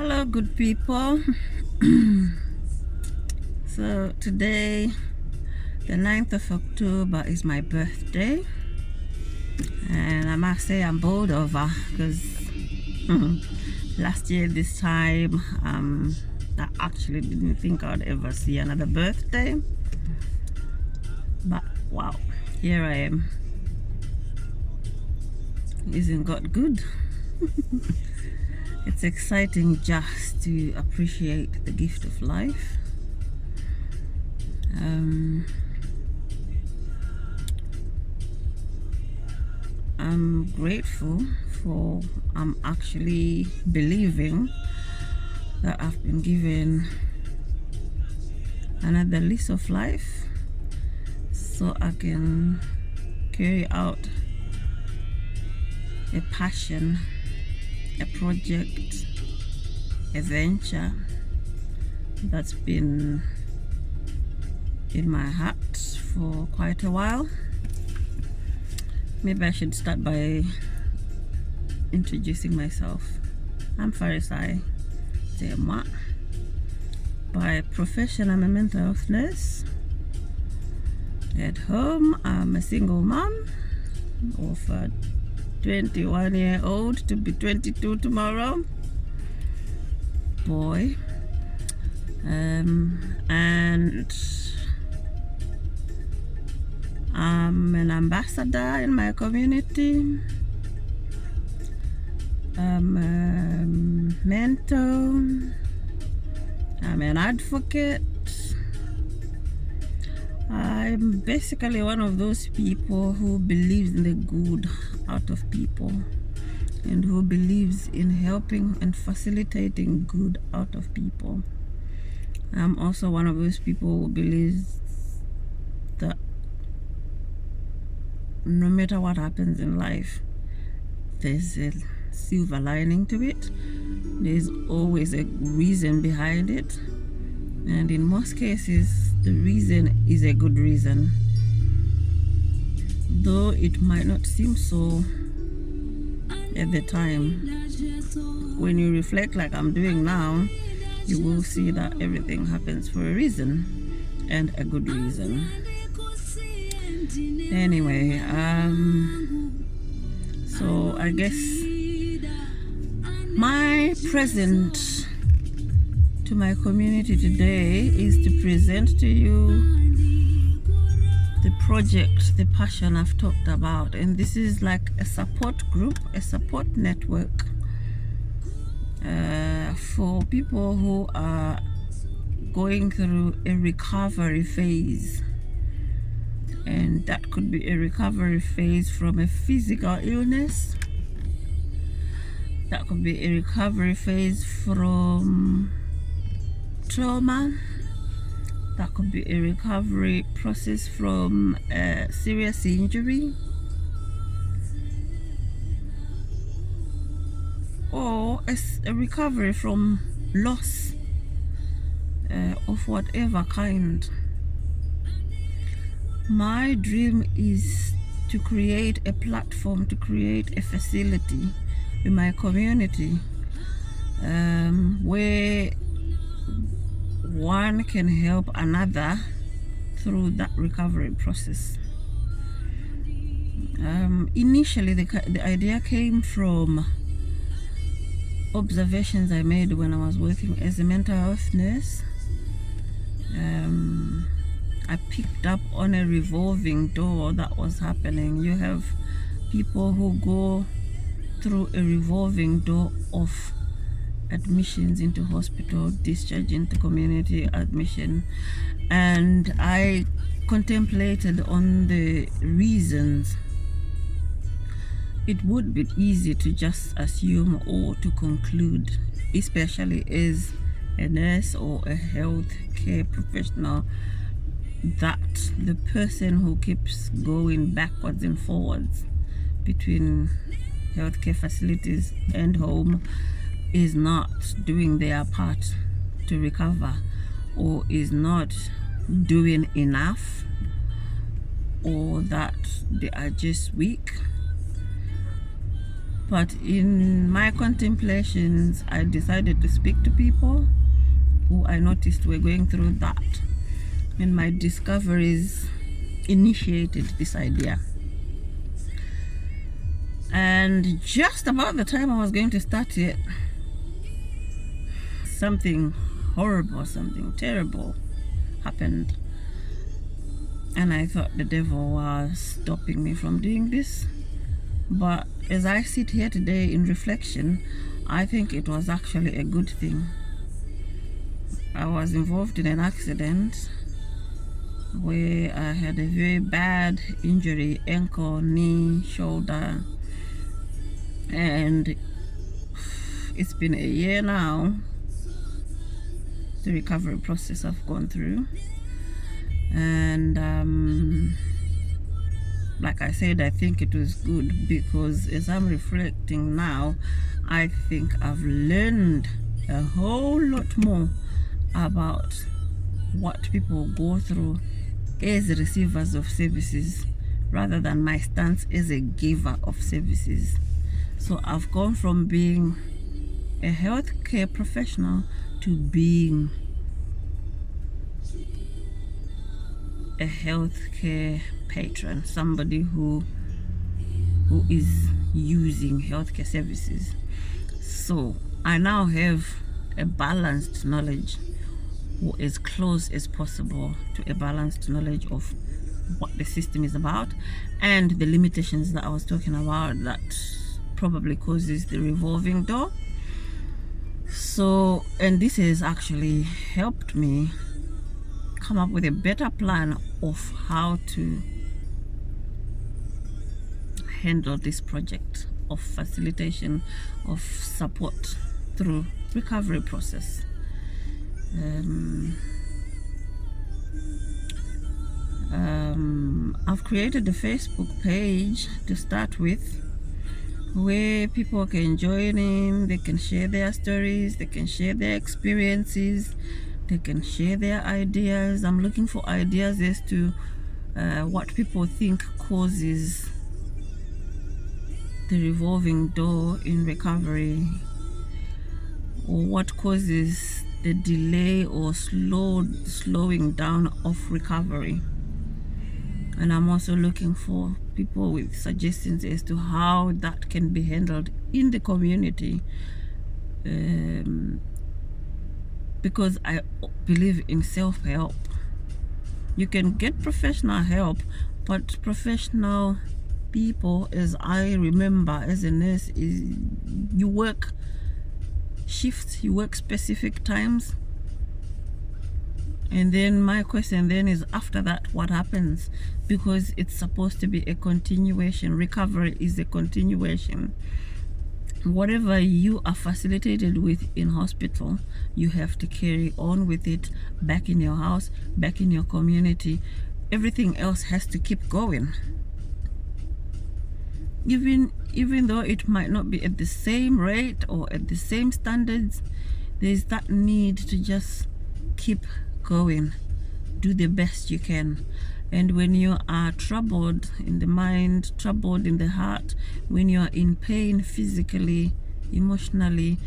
Hello, good people. So today, the 9th of October, is my birthday, and I must say I'm bored over because last year this time I actually didn't think I'd ever see another birthday, but wow, here I am. Isn't God good? It's exciting just to appreciate the gift of life. I'm grateful for I'm actually believing that I've been given another lease of life so I can carry out a passion, a project, a venture that's been in my heart for quite a while. Maybe I should start by introducing myself. I'm Farisai Temwa. By profession, I'm a mental health nurse. At home, I'm a single mom of a 21-year-old to be 22 tomorrow boy, and I'm an ambassador in my community. I'm a mentor. I'm an advocate. I'm basically one of those people who believes in the good out of people and who believes in helping and facilitating good out of people. I'm also one of those people who believes that no matter what happens in life, there's a silver lining to it. There's always a reason behind it, and in most cases the reason is a good reason, though it might not seem so at the time. When you reflect like I'm doing now, you will see that everything happens for a reason, and a good reason. Anyway, so I guess my present to my community today is to present to you the project, the passion I've talked about. And this is like a support group, a support network for people who are going through a recovery phase. And that could be a recovery phase from a physical illness. That could be a recovery phase from trauma. That could be a recovery process from a serious injury, or a recovery from loss of whatever kind. My dream is to create a platform, to create a facility in my community where one can help another through that recovery process. Initially, the idea came from observations I made when I was working as a mental health nurse. I picked up on a revolving door that was happening. You have people who go through a revolving door of admissions into hospital, discharge into community, admission, and I contemplated on the reasons. It would be easy to just assume or to conclude, especially as a nurse or a healthcare professional, that the person who keeps going backwards and forwards between healthcare facilities and home is not doing their part to recover, or is not doing enough, or that they are just weak. But in my contemplations, I decided to speak to people who I noticed were going through that, and my discoveries initiated this idea. And just about the time I was going to start it, something horrible, something terrible happened, and I thought the devil was stopping me from doing this. But as I sit here today in reflection, I think it was actually a good thing. I was involved in an accident where I had a very bad injury, ankle, knee, shoulder, and it's been a year now, the recovery process I've gone through. And like I said, I think it was good, because as I'm reflecting now, I think I've learned a whole lot more about what people go through as receivers of services rather than my stance as a giver of services. So I've gone from being a healthcare professional to being a healthcare patron, somebody who is using healthcare services. So I now have a balanced knowledge, or as close as possible to a balanced knowledge of what the system is about and the limitations that I was talking about that probably causes the revolving door. So, and this has actually helped me come up with a better plan of how to handle this project of facilitation of support through recovery process. I've created a Facebook page to start with, where people can join in, they can share their stories, they can share their experiences, they can share their ideas. I'm looking for ideas as to what people think causes the revolving door in recovery, or what causes the delay or slowing down of recovery. And I'm also looking for people with suggestions as to how that can be handled in the community, because I believe in self-help. You can get professional help, but professional people, as I remember as a nurse, is you work shifts, you work specific times. And then my question then is, after that, what happens? Because it's supposed to be a continuation. Recovery is a continuation. Whatever you are facilitated with in hospital, you have to carry on with it back in your house, back in your community. Everything else has to keep going. Even though it might not be at the same rate or at the same standards, there's that need to just keep going, do the best you can. And when you are troubled in the mind, troubled in the heart, when you are in pain physically, emotionally,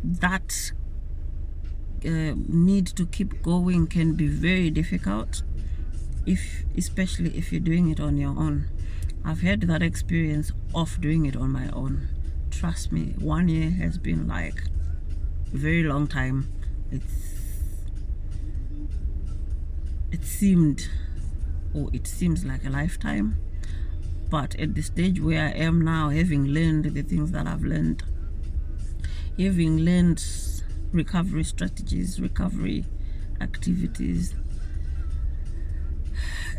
that need to keep going can be very difficult, especially if you're doing it on your own. I've had that experience of doing it on my own. Trust me, 1 year has been like a very long time. It seems like a lifetime, but at the stage where I am now, having learned the things that I've learned, having learned recovery strategies, recovery activities,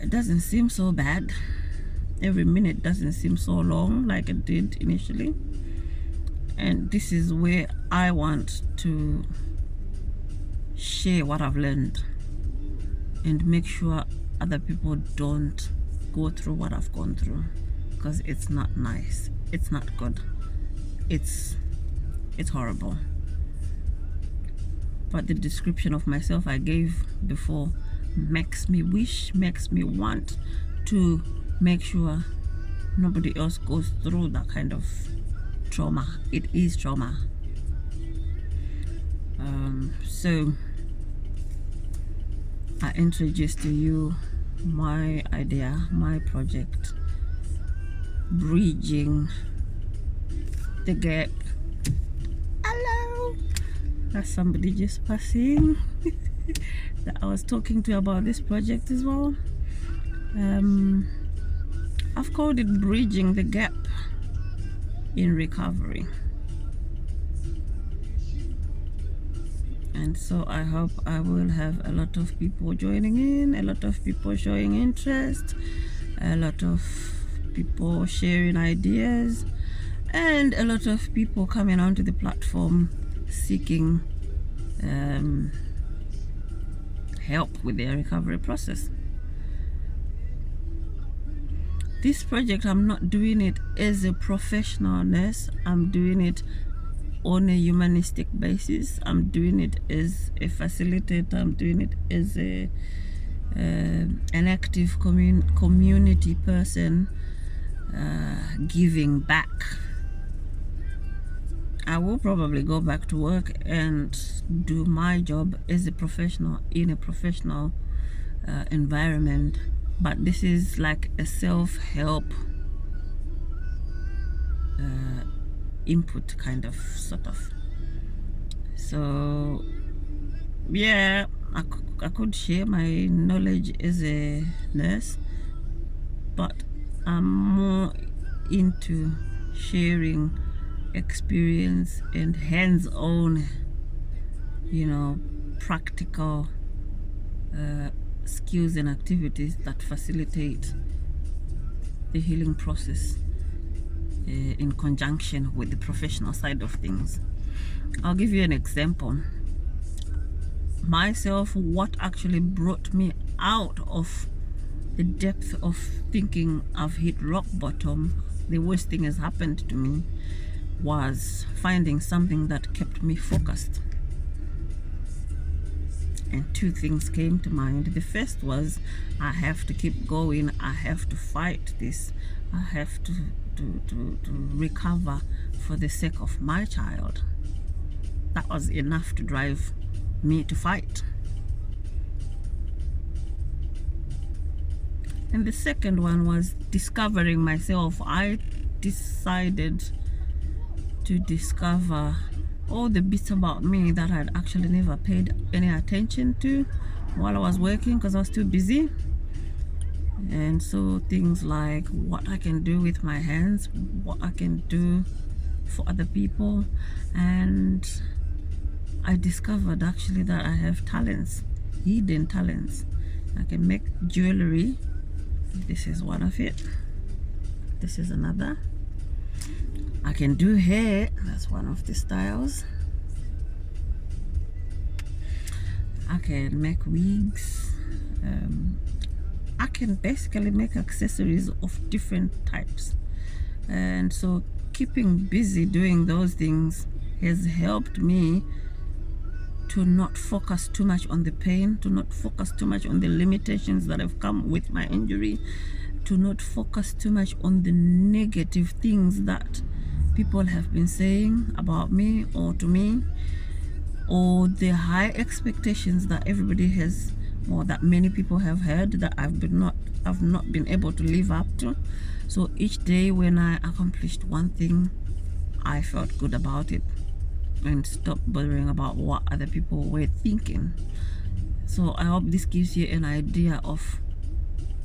it doesn't seem so bad. Every minute doesn't seem so long like it did initially. And this is where I want to share what I've learned and make sure other people don't go through what I've gone through, because it's not nice, it's not good, it's horrible. But the description of myself I gave before makes me want to make sure nobody else goes through that kind of trauma. It is trauma. So I introduced to you my idea, my project, bridging the gap. Hello, that's somebody just passing that I was talking to about this project as well. I've called it bridging the gap in recovery. And so I hope I will have a lot of people joining in, a lot of people showing interest, a lot of people sharing ideas, and a lot of people coming onto the platform seeking help with their recovery process. This project, I'm not doing it as a professional nurse. I'm doing it on a humanistic basis. I'm doing it as a facilitator. I'm doing it as an active community person, giving back. I will probably go back to work and do my job as a professional in a professional environment, but this is like a self-help input kind of sort of. So yeah, I could share my knowledge as a nurse, but I'm more into sharing experience and hands-on, you know, practical skills and activities that facilitate the healing process in conjunction with the professional side of things. I'll give you an example. Myself, what actually brought me out of the depth of thinking I've hit rock bottom, the worst thing has happened to me, was finding something that kept me focused. And two things came to mind. The first was, I have to keep going. I have to fight this. I have to recover for the sake of my child. That was enough to drive me to fight. And the second one was discovering myself. I decided to discover all the bits about me that I'd actually never paid any attention to while I was working because I was too busy. And so things like what I can do with my hands, what I can do for other people, and I discovered actually that I have talents, hidden talents. I can make jewelry. This is one of it. This is another. I can do hair. That's one of the styles. I can make wigs. I can basically make accessories of different types. And so keeping busy doing those things has helped me to not focus too much on the pain, to not focus too much on the limitations that have come with my injury, to not focus too much on the negative things that people have been saying about me or to me, or the high expectations that everybody has, or that many people have had, that I've not been able to live up to. So each day when I accomplished one thing, I felt good about it and stopped bothering about what other people were thinking. So I hope this gives you an idea of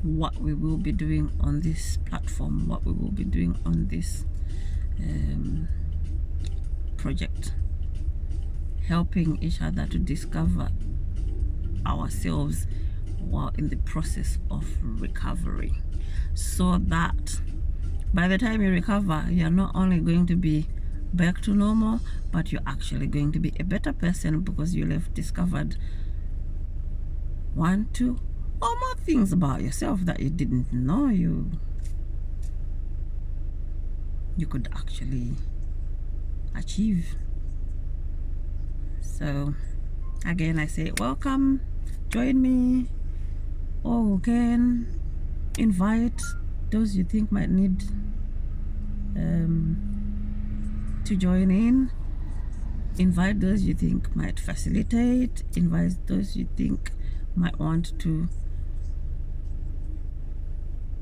what we will be doing on this platform, what we will be doing on this project, helping each other to discover ourselves while in the process of recovery, so that by the time you recover, you're not only going to be back to normal, but you're actually going to be a better person because you'll have discovered 1, 2, or more things about yourself that you didn't know you could actually achieve. So again, I say welcome, join me, or you can invite those you think might need to join in. Invite those you think might facilitate. Invite those you think might want to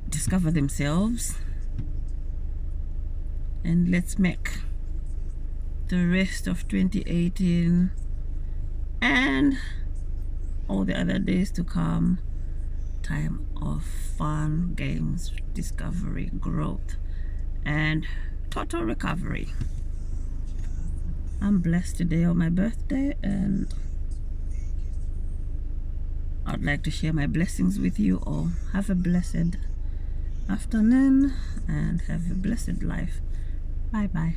discover themselves. And let's make the rest of 2018 and all the other days to come time of fun, games, discovery, growth, and total recovery. I'm blessed today on my birthday, and I'd like to share my blessings with you all. Have a blessed afternoon and have a blessed life. Bye bye.